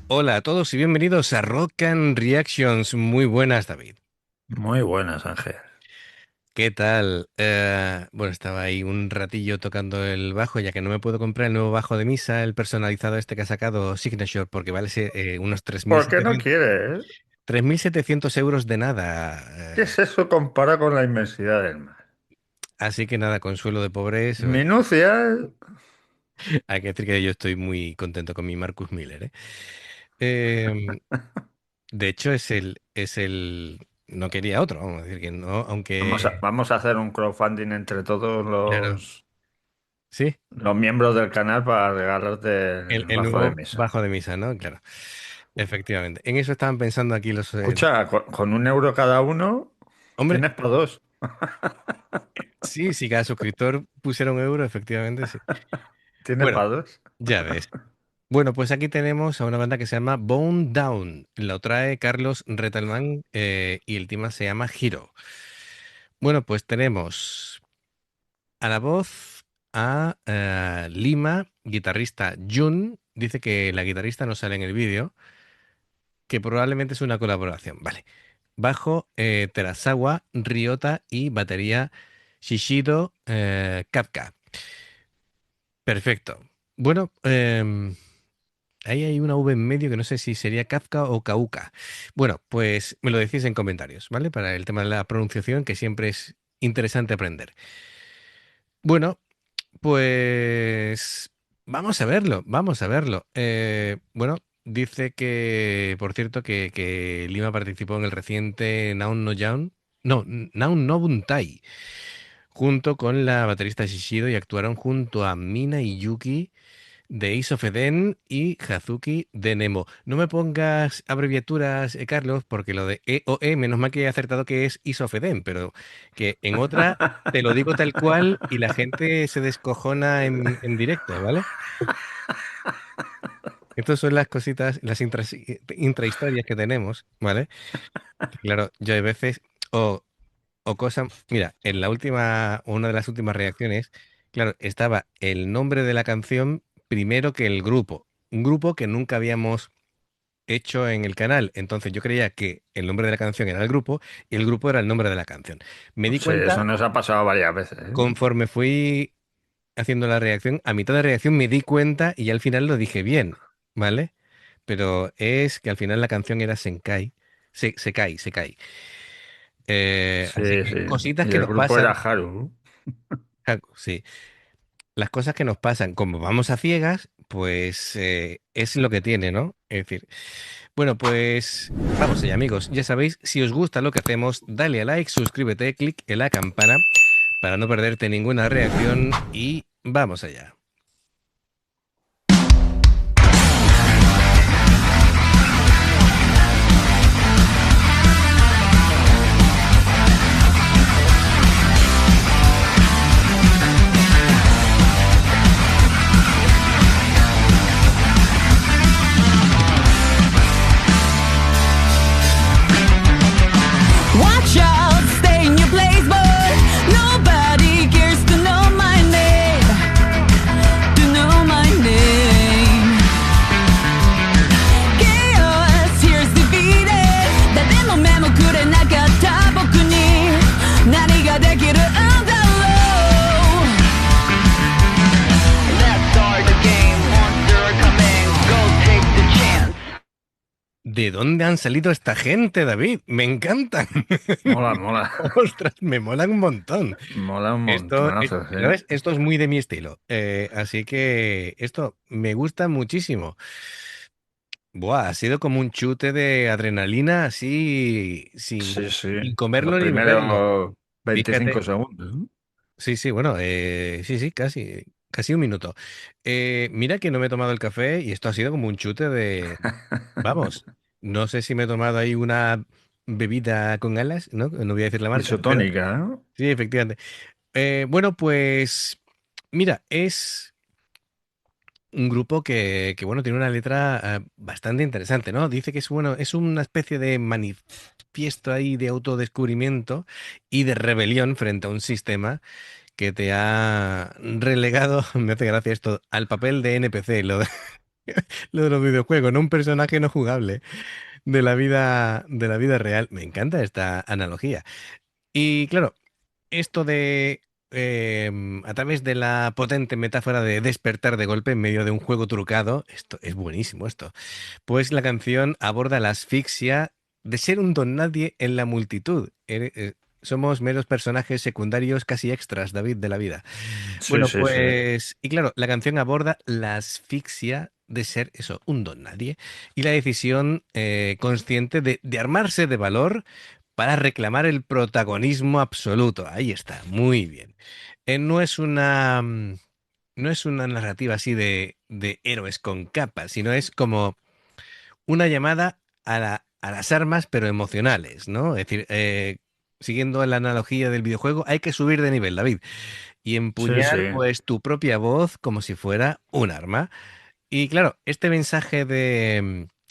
Hola a todos y bienvenidos a Rock and Reactions. Muy buenas, David. Muy buenas, Ángel. ¿Qué tal? Bueno, estaba ahí un ratillo tocando el bajo, ya que no me puedo comprar el nuevo bajo de misa, el personalizado este que ha sacado Signature, porque vale unos ¿Por qué no quieres? 3.700 euros de nada. ¿Qué es eso compara con la inmensidad del mar? Así que nada, consuelo de pobres. Oye, Minucias. hay que decir que yo estoy muy contento con mi Marcus Miller, ¿eh? Eh, de hecho, no quería otro, vamos a decir que no, aunque, Vamos a hacer un crowdfunding entre todos claro, sí. los miembros del canal para regalarte el El bajo de nuevo mesa. bajo de misa, ¿no? Claro, efectivamente. En eso estaban pensando aquí los... Escucha, con 1 euro cada uno Hombre, tienes para dos. sí, si cada suscriptor pusiera 1 euro, efectivamente, sí. Tienes Bueno, para dos. ya ves. Bueno, pues aquí tenemos a una banda que se llama Bone Down. Lo trae Carlos Retalman y el tema se llama Hero. Bueno, pues tenemos a la voz a Lima, guitarrista Jun. Dice que la guitarrista no sale en el vídeo, que probablemente es una colaboración. Vale. Bajo Terasawa, Ryota y batería Shishido Kafka. Perfecto. Bueno, ahí hay una V en medio que no sé si sería Kafka o Kauka. Bueno, pues me lo decís en comentarios, ¿vale? Para el tema de la pronunciación, que siempre es interesante aprender. Bueno, pues vamos a verlo, vamos a verlo. Bueno, dice que, por cierto, que Lima participó en el reciente Naun no Jaun, no, Naun no Buntai, junto con la baterista Shishido y actuaron junto a Mina y Yuki de Ace of Eden y Hazuki de Nemo. No me pongas abreviaturas, Carlos, porque lo de EOE, menos mal que he acertado que es Ace of Eden, pero que en otra te lo digo tal cual y la gente se descojona en directo, ¿vale? Estas son las cositas, las intrahistorias que tenemos, ¿vale? Que claro, yo hay veces, o, o cosas, mira, en la última, una de las últimas reacciones, claro, estaba el nombre de la canción primero que el grupo, un grupo que nunca habíamos hecho en el canal, entonces yo creía que el nombre de la canción era el grupo y el grupo era el nombre de la canción. Me di Sí, eso cuenta, nos ha pasado varias veces, ¿eh? conforme fui haciendo la reacción, a mitad de reacción me di cuenta y al final lo dije bien, ¿vale? Pero es que al final la canción era Senkai. Sekai, Sekai. Así Sí, que sí. cositas Y que el nos grupo era pasan. Haru. Sí, las cosas que nos pasan, como vamos a ciegas, pues es lo que tiene, ¿no? Es decir, bueno, pues vamos allá, amigos. Ya sabéis, si os gusta lo que hacemos, dale a like, suscríbete, clic en la campana para no perderte ninguna reacción y vamos allá. Watch out, stay in your place, boy. Nobody cares to know my name. To know my name. Chaos here's defeated. 誰も目もくれなかった僕に何ができるんだろう。Let's start the game, monster coming, go take the chance. ¿De dónde han salido esta gente, David? Me encantan. Mola, mola. Ostras, me molan un montón. Mola un Esto, montonazo, sí. ¿sabes? Esto es muy de mi estilo. Así que esto me gusta muchísimo. Buah, ha sido como un chute de adrenalina así, Sí, sí. sin Los comerlo ni beberlo. primeros 25 Fíjate. segundos, ¿no? Sí, sí, bueno, sí, sí, casi un minuto. Mira que no me he tomado el café y esto ha sido como un chute de, vamos, no sé si me he tomado ahí una bebida con alas, ¿no? No voy a decir la marca, pero Isotónica, ¿no? sí, efectivamente. Bueno, pues, mira, es un grupo que, bueno, tiene una letra bastante interesante, ¿no? Dice que es, bueno, es una especie de manifiesto ahí de autodescubrimiento y de rebelión frente a un sistema que te ha relegado, me hace gracia esto, al papel de NPC. lo de los videojuegos, no un personaje no jugable de la vida real. Me encanta esta analogía. Y claro, esto de a través de la potente metáfora de despertar de golpe en medio de un juego trucado, esto es buenísimo esto. Pues la canción aborda la asfixia de ser un don nadie en la multitud. Somos meros personajes secundarios, casi extras, David, de la vida. Sí, Bueno, sí, sí. pues, y claro, la canción aborda la asfixia de ser eso, un don nadie, y la decisión consciente de armarse de valor para reclamar el protagonismo absoluto. Ahí está, muy bien. No es una, no es una narrativa así de héroes con capas, sino es como una llamada a las armas, pero emocionales, ¿no? Es decir, siguiendo la analogía del videojuego, hay que subir de nivel, David, y Sí, sí. empuñar pues tu propia voz como si fuera un arma. Y claro, este mensaje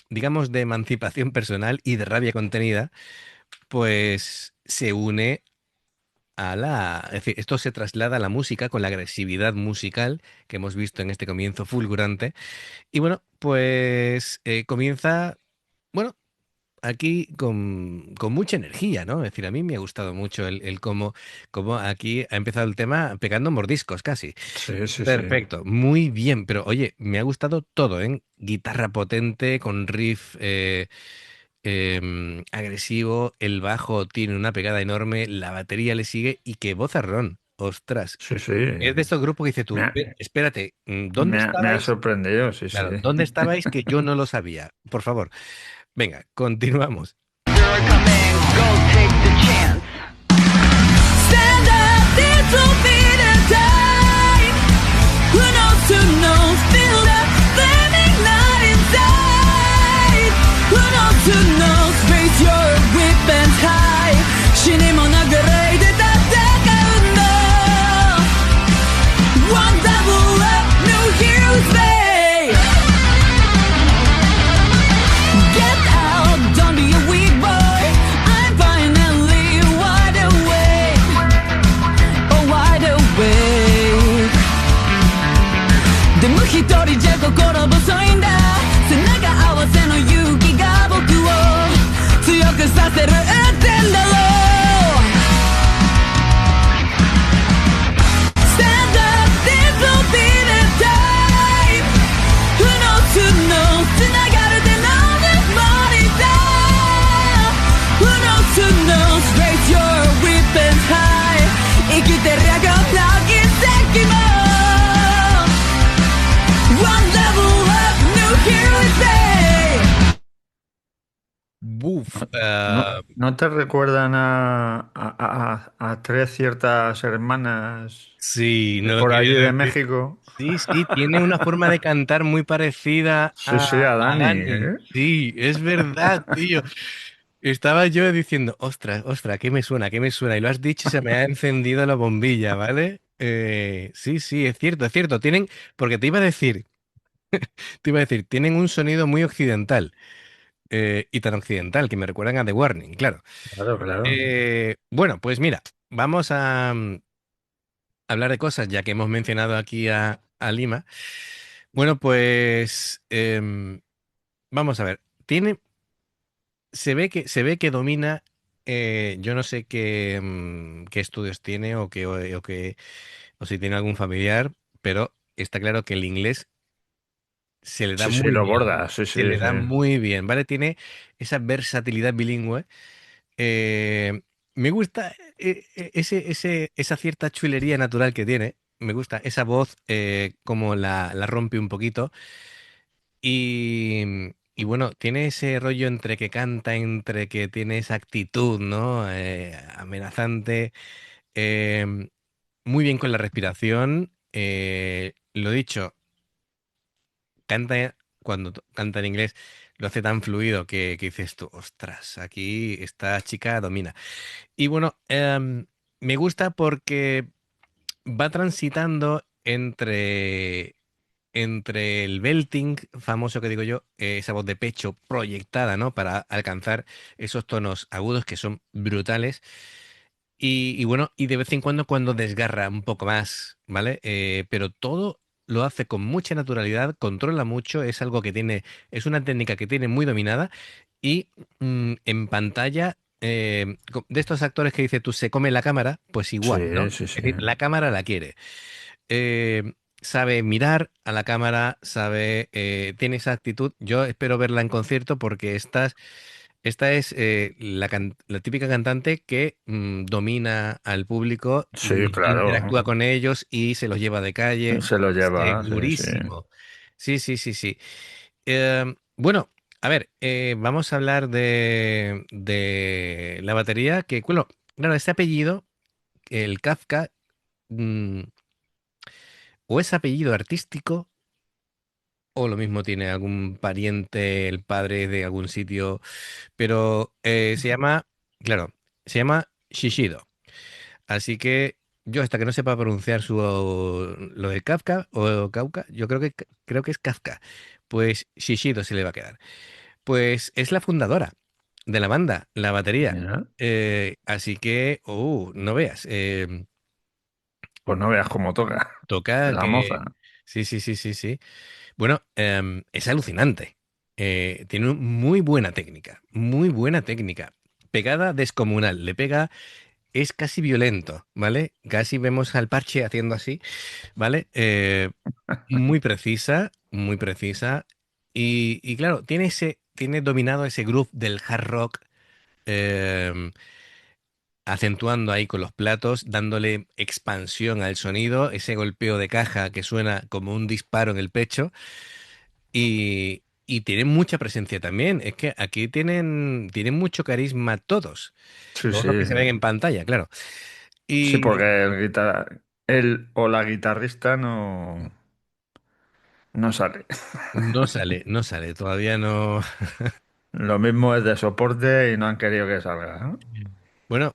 digamos, de emancipación personal y de rabia contenida, pues se une es decir, esto se traslada a la música con la agresividad musical que hemos visto en este comienzo fulgurante. Y bueno, pues comienza, bueno, aquí con mucha energía, ¿no? Es decir, a mí me ha gustado mucho el cómo aquí ha empezado el tema pegando mordiscos casi. Sí, sí, sí. Perfecto, muy bien, pero oye, me ha gustado todo, ¿eh? Guitarra potente con riff agresivo, el bajo tiene una pegada enorme, la batería le sigue y qué vozarrón, ostras. Sí, sí. Es de estos grupos que dices Me tú, ha, Espérate, ¿dónde me ha estabais? sorprendido, sí, sí. Claro, ¿dónde estabais que yo no lo sabía? Por favor, venga, continuamos. Stand up, this will be the time. Who knows, who knows, feel the flaming light inside. Who knows, who knows, raise your weapons high. 死にもなくレイで戦うの。One double up, new heroes bay. Get out, don't be a weak boy. I'm finally wide awake. Oh, wide awake. でも一人じゃ心細いんだ。背中合わせの勇気が僕を強くさせるってんだろう。Stand up, this will be the time. Who knows, who knows, 繋がる手のぬくもりだ。Who knows, who knows, raise your weapons high. 生きてりゃこんな奇跡も One level up, new heroes day. Buf, ¿No te recuerdan a tres ciertas hermanas sí, de no lo por allí quería de decir. México? Sí, sí, tiene una forma de cantar muy parecida Sí, sí, a a Dani, Dani. ¿eh? Sí, es verdad, tío. Estaba yo diciendo, ostras, ostras, ¿qué me suena? ¿Qué me suena? Y lo has dicho y se me ha encendido la bombilla, ¿vale? Sí, sí, es cierto, es cierto. Porque te iba a decir, tienen un sonido muy occidental, y tan occidental que me recuerdan a The Warning, claro. Claro, claro. Bueno, pues mira, vamos a hablar de cosas, ya que hemos mencionado aquí a Lima. Bueno, pues vamos a ver. Se ve que domina. Yo no sé qué estudios tiene o si tiene algún familiar, pero está claro que el inglés se le da Sí, sí, muy lo bien. borda, sí, Se sí, le sí. da muy bien, ¿vale? Tiene esa versatilidad bilingüe. Eh, Me gusta esa cierta chulería natural que tiene. Me gusta esa voz, como la rompe un poquito. Y bueno, tiene ese rollo entre que canta, entre que tiene esa actitud, ¿no? Amenazante. eh, Muy bien con la respiración. Lo dicho, canta en inglés, lo hace tan fluido que dices tú, ostras, aquí esta chica domina. Y bueno, me gusta porque va transitando entre el belting famoso que digo yo, esa voz de pecho proyectada, ¿no? Para alcanzar esos tonos agudos que son brutales. Y bueno, y de vez en cuando desgarra un poco más, ¿vale? Pero todo. lo hace con mucha naturalidad, controla mucho, es algo que tiene, es una técnica que tiene muy dominada y en pantalla, de estos actores que dice tú, se come la cámara, pues igual, Sí, ¿no? sí, Es sí. decir, la cámara la quiere. Sabe mirar a la cámara, sabe, tiene esa actitud. Yo espero verla en concierto porque esta es la típica cantante que domina al público, Sí, interactúa claro. con ellos y se los lleva de calle. Se lo lleva, sí, sí. Segurísimo. Sí, sí, sí, sí. Bueno, a ver, vamos a hablar de la batería, que, bueno, claro, este apellido, el Kafka, mm, o es apellido artístico, o lo mismo tiene algún pariente, el padre de algún sitio, pero se llama, claro, se llama Shishido. Así que yo hasta que no sepa pronunciar lo de Kafka o Kauka, yo creo que es Kafka. Pues Shishido se le va a quedar. Pues es la fundadora de la banda, la batería. Mira, Así que, no veas, pues no veas cómo toca toca la que... moza. Sí, sí, sí, sí, sí. Bueno, es alucinante. Tiene muy buena técnica, muy buena técnica. Pegada descomunal, le pega, es casi violento, ¿vale? Casi vemos al Parche haciendo así, ¿vale? Muy precisa, muy precisa. Y claro, tiene dominado ese groove del hard rock, em, acentuando ahí con los platos, dándole expansión al sonido, ese golpeo de caja que suena como un disparo en el pecho. Y tienen mucha presencia también. Es que aquí tienen mucho carisma todos. Sí, Todos sí. los que se ven en pantalla, claro. Sí, Y porque él o la guitarrista no sale. no sale, no sale, todavía no. Lo mismo es de soporte y no han querido que salga, ¿no? Bueno,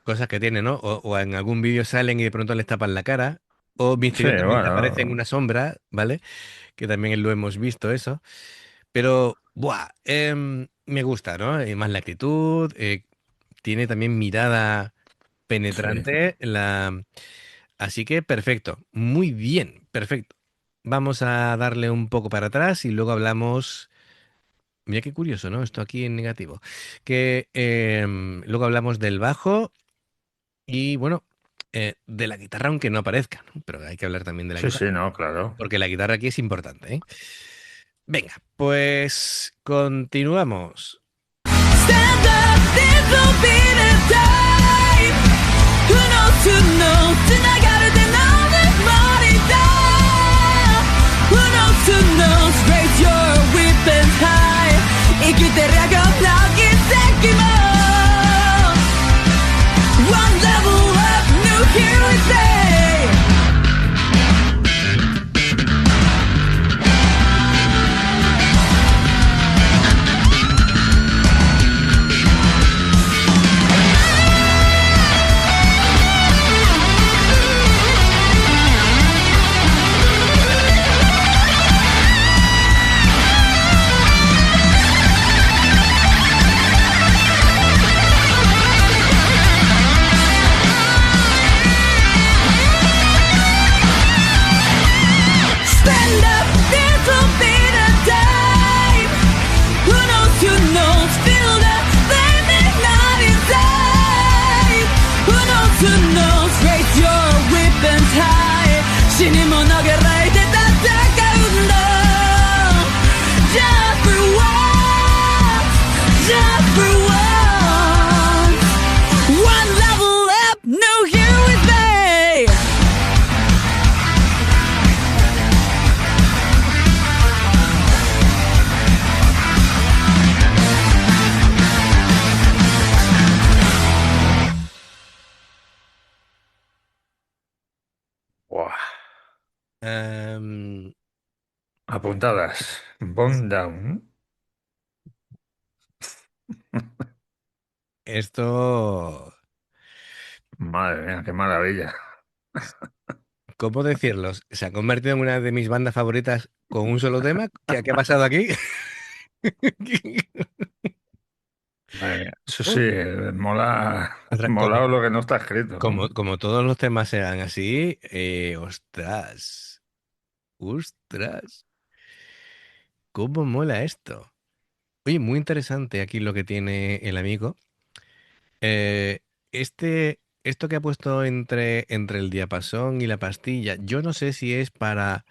cosas que tiene, ¿no? O en algún vídeo salen y de pronto les tapan la cara. O Sí, misteriosamente aparece en bueno, una sombra, ¿vale? Que también lo hemos visto eso. Pero, ¡buah! Me gusta, ¿no? Y más la actitud. Tiene también mirada sí. penetrante. Así que perfecto. Muy bien, perfecto. Vamos a darle un poco para atrás y luego hablamos. Mira qué curioso, ¿no? Esto aquí en negativo. Que luego hablamos del bajo y, bueno, de la guitarra, aunque no aparezca, ¿no? Pero hay que hablar también de la Sí, guitarra, sí, no, claro. porque la guitarra aquí es importante, ¿eh? Venga, pues continuamos. Stand up, this'll be the time. Who knows,繋がるでなんで money down. Who knows, raise your weapons high. 生きてりゃこんな奇跡も One level up, new heroes day. Stand up, this'll be the time. Who knows, feel the flame ignite inside. Who knows, raise your weapons high. 死に物狂いで戦うんだ Just for once, just for once. One level up, no hero is they. Buah. Em, Apuntadas. Bone down. esto, Madre mía, qué maravilla. ¿cómo decirlo? Se ha convertido en una de mis bandas favoritas con un solo tema. ¿Qué ha pasado aquí? Madre mía. Eso sí, mola, Ostras, mola lo que no está escrito. como todos los temas sean así, ostras. ¡Ostras! ¿Cómo mola esto? Oye, muy interesante aquí lo que tiene el amigo. Eh, esto que ha puesto entre el diapasón y la pastilla, yo no sé si es para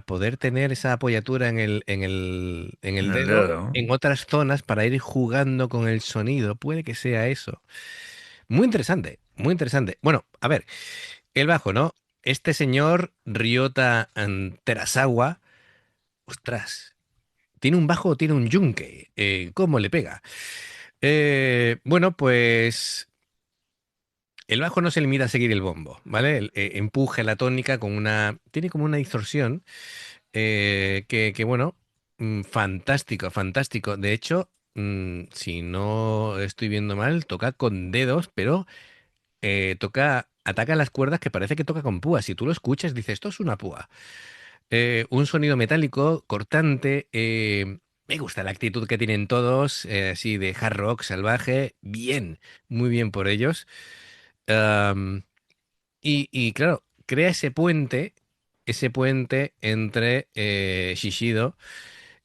poder tener esa apoyatura en el En el dedo dedo. en otras zonas para ir jugando con el sonido. Puede que sea eso. Muy interesante, muy interesante. Bueno, a ver, el bajo, ¿no? Este señor Ryota Terasawa, ostras, ¿tiene un bajo o tiene un yunque? ¿Cómo le pega? Bueno, pues el bajo no se limita a seguir el bombo, ¿vale? Empuje la tónica con una... Tiene como una distorsión bueno, fantástico, fantástico. De hecho, si no estoy viendo mal, toca con dedos, pero ataca las cuerdas que parece que toca con púas. Si tú lo escuchas, dices, esto es una púa. Un sonido metálico, cortante. Me gusta la actitud que tienen todos, así de hard rock salvaje. Bien, muy bien por ellos. Am, y claro, crea ese puente entre Shishido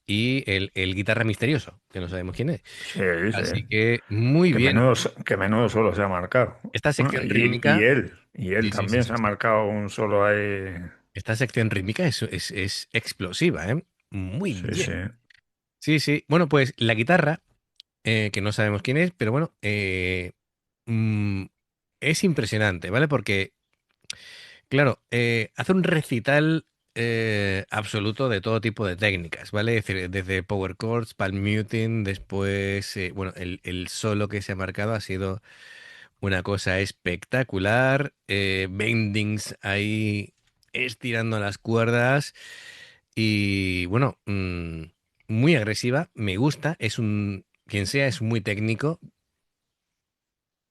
y el guitarra misterioso, que no sabemos quién es. Sí, sí. Así que muy bien. Que menudo solo se ha marcado. Esta Bueno, sección y rítmica, él sí, sí, sí, también sí, se ha sí. marcado un solo ahí. Esta sección rítmica es explosiva, ¿eh? Muy Sí, sí. bien. Sí, sí. Bueno, pues la guitarra, que no sabemos quién es, pero bueno, mm, es impresionante, ¿vale? Porque claro, hace un recital absoluto de todo tipo de técnicas, ¿vale? Es decir, desde power chords, palm muting, después, bueno, el solo que se ha marcado ha sido una cosa espectacular. Bendings ahí estirando las cuerdas y, bueno, muy agresiva, me gusta, quien sea es muy técnico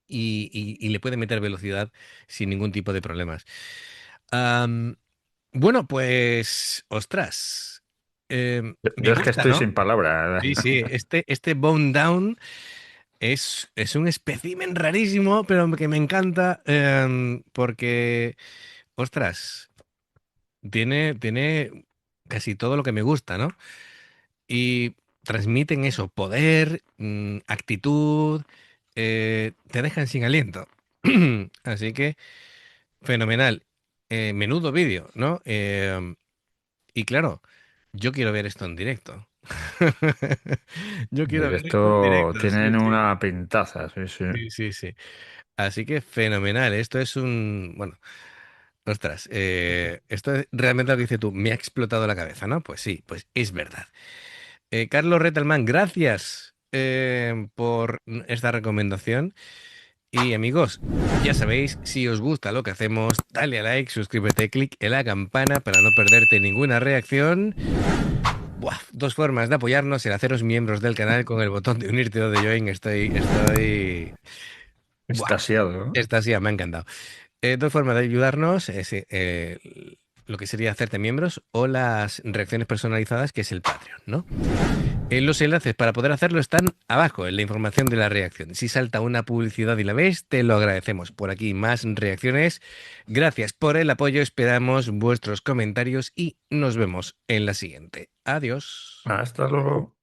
y le puede meter velocidad sin ningún tipo de problemas. Bueno, pues, ostras, me Yo es que gusta, estoy ¿no? sin palabras. Sí, sí, este Bone Down es un espécimen rarísimo, pero que me encanta porque, ostras, tiene casi todo lo que me gusta, ¿no? Y transmiten eso, poder, actitud, te dejan sin aliento. Así que, fenomenal. Menudo vídeo, ¿no? Y claro, yo quiero ver esto en directo. Yo quiero ver esto en Directo directo, sí, tienen sí. una pintaza, sí, sí. Sí, sí, sí. Así que fenomenal. Esto es un... Bueno, ostras, esto es realmente lo que dices tú. Me ha explotado la cabeza, ¿no? Pues sí, pues es verdad. Carlos Retalman, gracias por esta recomendación. Y amigos, ya sabéis, si os gusta lo que hacemos, dale a like, suscríbete, clic en la campana para no perderte ninguna reacción. Buah, dos formas de apoyarnos: el haceros miembros del canal con el botón de unirte o de join. Buah, Extasiado, ¿no? esta sí me ha encantado. Dos formas de ayudarnos: lo que sería hacerte miembros o las reacciones personalizadas, que es el Patreon, ¿no? Los enlaces para poder hacerlo están abajo en la información de la reacción. Si salta una publicidad y la ves, te lo agradecemos. Por aquí más reacciones. Gracias por el apoyo, esperamos vuestros comentarios y nos vemos en la siguiente. Adiós. Hasta luego.